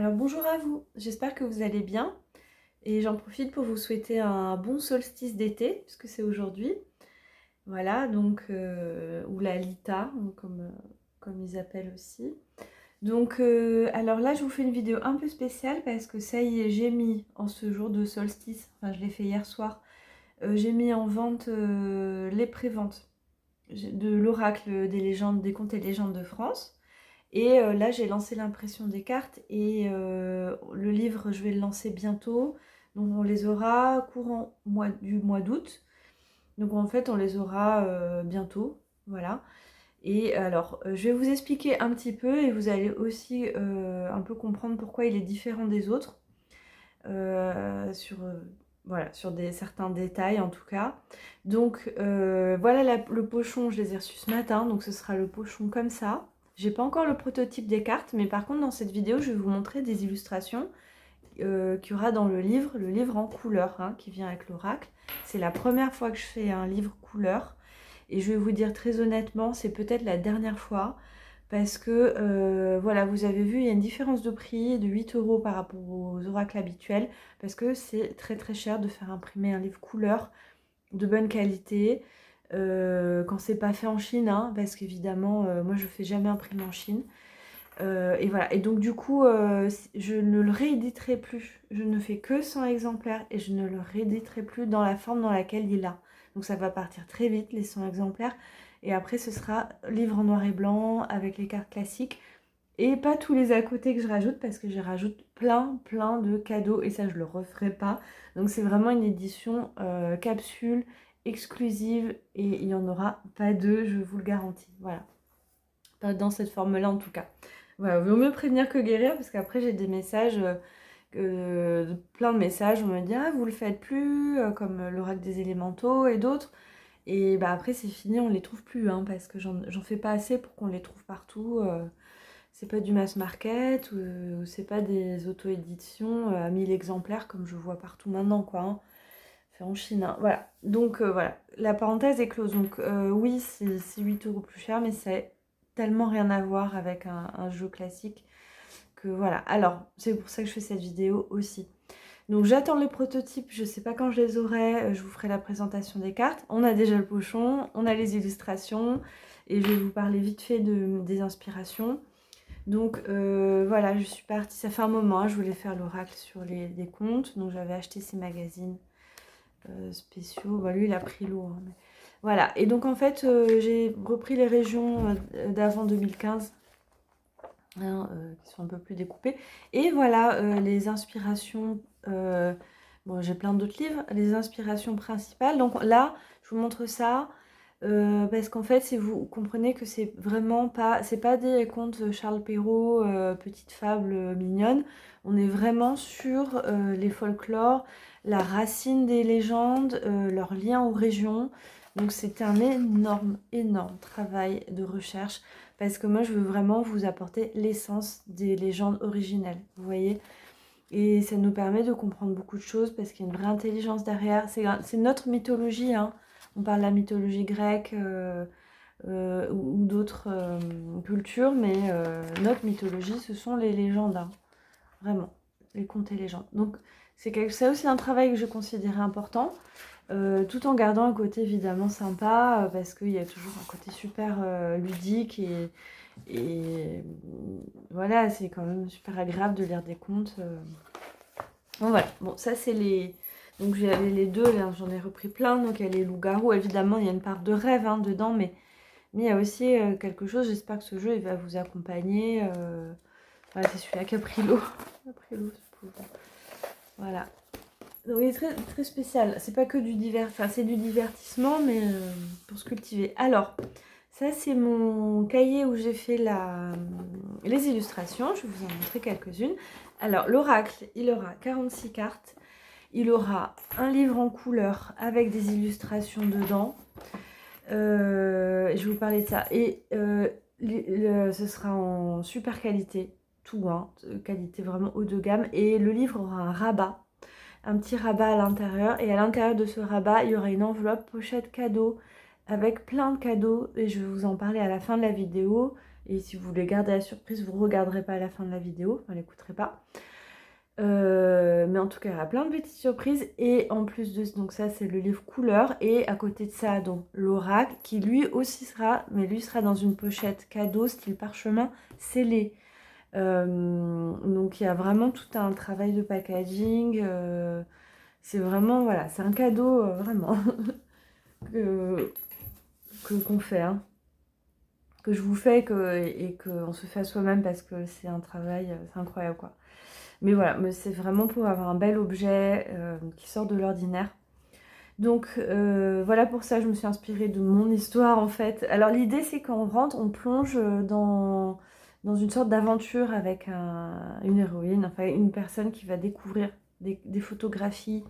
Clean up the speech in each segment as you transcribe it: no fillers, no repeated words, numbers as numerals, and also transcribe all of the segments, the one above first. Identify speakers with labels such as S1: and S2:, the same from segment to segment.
S1: Alors bonjour à vous, j'espère que vous allez bien et j'en profite pour vous souhaiter un bon solstice d'été puisque c'est aujourd'hui. Voilà, donc, ou la Lita, comme ils appellent aussi. Donc, alors là, je vous fais une vidéo un peu spéciale parce que ça y est, j'ai mis en ce jour de solstice, enfin je l'ai fait hier soir, j'ai mis en vente les préventes de l'oracle des légendes, des contes et légendes de France. Et là, j'ai lancé l'impression des cartes et le livre, je vais le lancer bientôt. Donc, on les aura courant du mois d'août. Donc, en fait, on les aura bientôt. Voilà. Et alors, je vais vous expliquer un petit peu et vous allez aussi un peu comprendre pourquoi il est différent des autres. Voilà, sur certains détails en tout cas. Donc, voilà le pochon, je les ai reçus ce matin. Donc, ce sera le pochon comme ça. J'ai pas encore le prototype des cartes, mais par contre dans cette vidéo je vais vous montrer des illustrations qu'il y aura dans le livre en couleur hein, qui vient avec l'oracle. C'est la première fois que je fais un livre couleur et je vais vous dire très honnêtement, c'est peut-être la dernière fois parce que voilà, vous avez vu, il y a une différence de prix de 8 € par rapport aux oracles habituels parce que c'est très très cher de faire imprimer un livre couleur de bonne qualité. Quand c'est pas fait en Chine, hein, parce qu'évidemment, moi je fais jamais imprimer en Chine. Et voilà. Et donc du coup, je ne le rééditerai plus. Je ne fais que 100 exemplaires et je ne le rééditerai plus dans la forme dans laquelle il a. Donc ça va partir très vite, les 100 exemplaires. Et après, ce sera livre en noir et blanc avec les cartes classiques. Et pas tous les à côté que je rajoute parce que je rajoute plein de cadeaux et ça je le referai pas. Donc c'est vraiment une édition capsule exclusive et il n'y en aura pas deux, je vous le garantis. Voilà. Pas dans cette forme-là en tout cas. Voilà, vaut mieux prévenir que guérir parce qu'après j'ai des messages, plein de messages, on me dit ah vous le faites plus, comme l'oracle des élémentaux et d'autres. Et bah après c'est fini, on les trouve plus hein, parce que j'en fais pas assez pour qu'on les trouve partout. C'est pas du mass market ou c'est pas des auto-éditions à 1000 exemplaires comme je vois partout maintenant quoi. Hein. Fait en Chine. Hein. Voilà. Donc voilà, la parenthèse est close. Donc oui, c'est 8 € plus cher, mais c'est tellement rien à voir avec un jeu classique que voilà. Alors, c'est pour ça que je fais cette vidéo aussi. Donc j'attends les prototypes, je sais pas quand je les aurai, je vous ferai la présentation des cartes. On a déjà le pochon, on a les illustrations et je vais vous parler vite fait des inspirations. Donc voilà, je suis partie, ça fait un moment, hein, je voulais faire l'oracle sur les contes, donc j'avais acheté ces magazines spéciaux. Bah, lui, il a pris l'eau. Hein, mais... Voilà. Et donc, en fait, j'ai repris les régions d'avant 2015, hein, qui sont un peu plus découpées. Et voilà, les inspirations. Bon, j'ai plein d'autres livres. Les inspirations principales. Donc là, je vous montre ça. Parce qu'en fait, si vous comprenez que c'est vraiment pas, c'est pas des contes Charles Perrault, petites fables mignonnes. On est vraiment sur les folklores, la racine des légendes, leur lien aux régions. Donc c'est un énorme travail de recherche parce que moi je veux vraiment vous apporter l'essence des légendes originelles, vous voyez. Et ça nous permet de comprendre beaucoup de choses parce qu'il y a une vraie intelligence derrière. C'est notre mythologie, hein. On parle de la mythologie grecque ou d'autres cultures, mais notre mythologie, ce sont les légendes, hein. Vraiment, les contes et légendes. Donc c'est aussi un travail que je considérais important, tout en gardant un côté évidemment sympa, parce qu'il y a toujours un côté super ludique et voilà, c'est quand même super agréable de lire des contes. Bon voilà, bon ça c'est les... Donc j'avais les deux, là j'en ai repris plein, donc il y a les loups-garous, évidemment il y a une part de rêve hein, dedans, mais il y a aussi quelque chose, j'espère que ce jeu il va vous accompagner. Voilà, c'est celui-là qui a pris l'eau. Voilà. Donc il est très spécial, c'est pas que c'est du divertissement, mais pour se cultiver. Alors, ça c'est mon cahier où j'ai fait les illustrations, je vais vous en montrer quelques-unes. Alors l'oracle, il aura 46 cartes, il aura un livre en couleur avec des illustrations dedans. Je vais vous parler de ça. Et ce sera en super qualité, tout, hein, qualité vraiment haut de gamme. Et le livre aura un rabat, un petit rabat à l'intérieur. Et à l'intérieur de ce rabat, il y aura une enveloppe pochette cadeau avec plein de cadeaux. Et je vais vous en parler à la fin de la vidéo. Et si vous voulez garder la surprise, vous ne regarderez pas à la fin de la vidéo, enfin l'écouterez pas. Mais en tout cas, il y aura plein de petites surprises. Et en plus de donc ça, c'est le livre couleur. Et à côté de ça, donc l'oracle, qui lui aussi sera, mais lui sera dans une pochette cadeau, style parchemin, scellé. Donc il y a vraiment tout un travail de packaging. C'est vraiment, voilà, c'est un cadeau, vraiment, qu'on fait, hein. Que je vous fais et qu'on se fait à soi-même parce que c'est un travail, c'est incroyable, quoi. Mais voilà, mais c'est vraiment pour avoir un bel objet qui sort de l'ordinaire. Donc voilà, pour ça, je me suis inspirée de mon histoire, en fait. Alors l'idée, c'est qu'on rentre, on plonge dans une sorte d'aventure avec une héroïne, enfin une personne qui va découvrir des photographies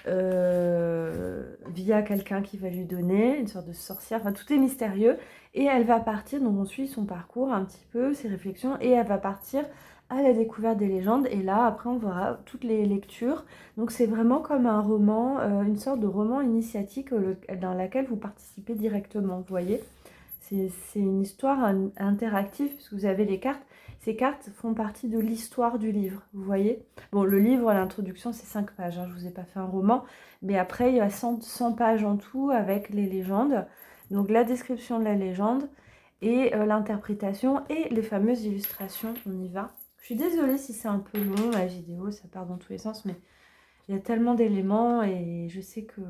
S1: via quelqu'un qui va lui donner, une sorte de sorcière, enfin tout est mystérieux. Et elle va partir, donc on suit son parcours un petit peu, ses réflexions, et elle va partir à la découverte des légendes. Et là, après, on verra toutes les lectures. Donc c'est vraiment comme un roman, une sorte de roman initiatique dans laquelle vous participez directement, vous voyez. C'est une histoire interactive, puisque vous avez les cartes. Ces cartes font partie de l'histoire du livre, vous voyez. Bon, le livre, l'introduction, c'est 5 pages, hein, je ne vous ai pas fait un roman, mais après, il y a 100 pages en tout avec les légendes. Donc la description de la légende et l'interprétation et les fameuses illustrations, on y va. Je suis désolée si c'est un peu long, la vidéo, ça part dans tous les sens, mais il y a tellement d'éléments et je sais que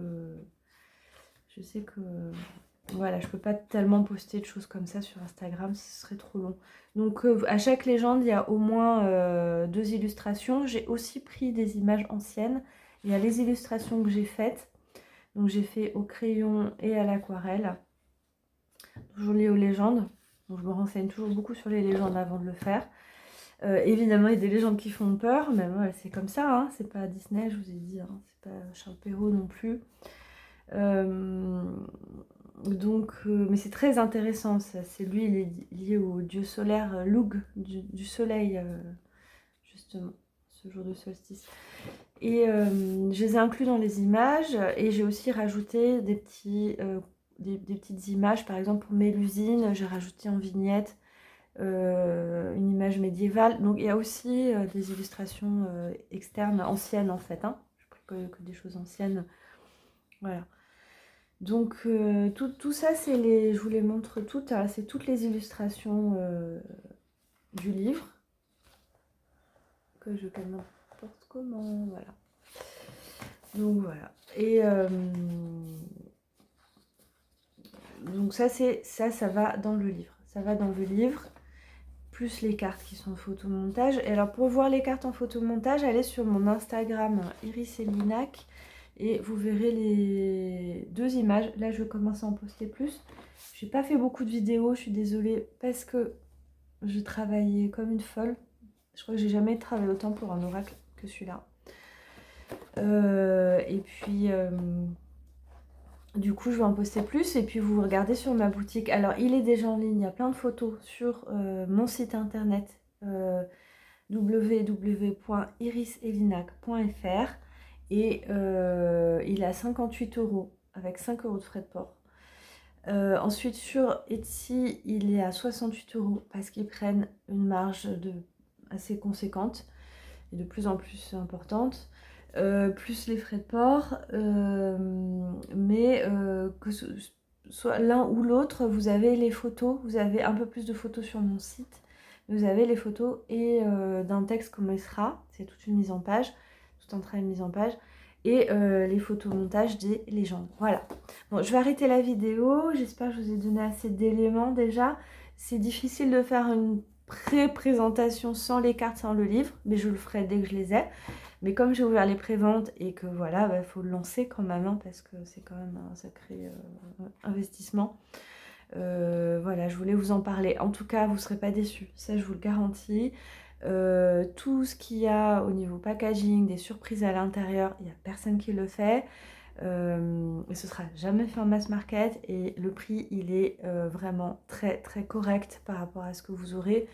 S1: voilà, je peux pas tellement poster de choses comme ça sur Instagram, ce serait trop long. Donc à chaque légende, il y a au moins 2 illustrations. J'ai aussi pris des images anciennes. Il y a les illustrations que j'ai faites. Donc j'ai fait au crayon et à l'aquarelle. Toujours liées aux légendes. Donc je me renseigne toujours beaucoup sur les légendes avant de le faire. Évidemment, il y a des légendes qui font peur, mais voilà, c'est comme ça, hein. C'est pas Disney, je vous ai dit, hein. C'est pas Charles Perrault non plus. Mais c'est très intéressant, c'est lui, il est lié au dieu solaire Lugh, du soleil, justement, ce jour de solstice. Et je les ai inclus dans les images, et j'ai aussi rajouté des petites images, par exemple pour Mélusine, j'ai rajouté en vignette une image médiévale. Donc il y a aussi des illustrations externes, anciennes en fait, hein. Je pris que des choses anciennes, voilà. Donc tout ça, je vous les montre toutes, hein, c'est toutes les illustrations du livre, que je fais n'importe comment, voilà. Donc voilà, et donc ça va dans le livre, ça va dans le livre, plus les cartes qui sont en photomontage. Et alors pour voir les cartes en photomontage, allez sur mon Instagram Iris et Linac, et vous verrez les 2 images. Là, je vais commencer à en poster plus. Je n'ai pas fait beaucoup de vidéos, je suis désolée, parce que je travaillais comme une folle. Je crois que j'ai jamais travaillé autant pour un oracle que celui-là. Et puis, du coup, je vais en poster plus. Et puis, vous regardez sur ma boutique. Alors, il est déjà en ligne. Il y a plein de photos sur mon site internet www.iriselinac.fr. Et il est à 58 € avec 5 € de frais de port. Ensuite sur Etsy, il est à 68 € parce qu'ils prennent une marge assez conséquente et de plus en plus importante, plus les frais de port. Que ce soit l'un ou l'autre, vous avez les photos, vous avez un peu plus de photos sur mon site. Vous avez les photos et d'un texte comme il sera, c'est toute une mise en page, tout un travail de mise en page, et les photomontages des légendes. Voilà. Bon, je vais arrêter la vidéo. J'espère que je vous ai donné assez d'éléments déjà. C'est difficile de faire une pré-présentation sans les cartes, sans le livre, mais je le ferai dès que je les ai. Mais comme j'ai ouvert les préventes et que voilà, bah, faut le lancer quand même, hein, parce que c'est quand même un sacré investissement. Voilà, je voulais vous en parler. En tout cas, vous ne serez pas déçus, ça je vous le garantis. Tout ce qu'il y a au niveau packaging, des surprises à l'intérieur, il n'y a personne qui le fait. Et ce sera jamais fait en mass market, et le prix il est vraiment très très correct par rapport à ce que vous aurez.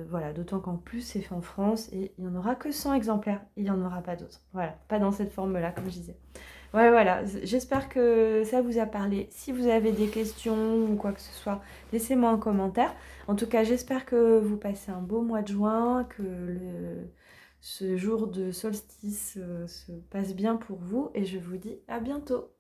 S1: Voilà, d'autant qu'en plus c'est fait en France et il n'y en aura que 100 exemplaires, il n'y en aura pas d'autres. Voilà, pas dans cette forme là comme je disais. Ouais, voilà, j'espère que ça vous a parlé. Si vous avez des questions ou quoi que ce soit, laissez-moi un commentaire. En tout cas, j'espère que vous passez un beau mois de juin, que ce jour de solstice se passe bien pour vous et je vous dis à bientôt.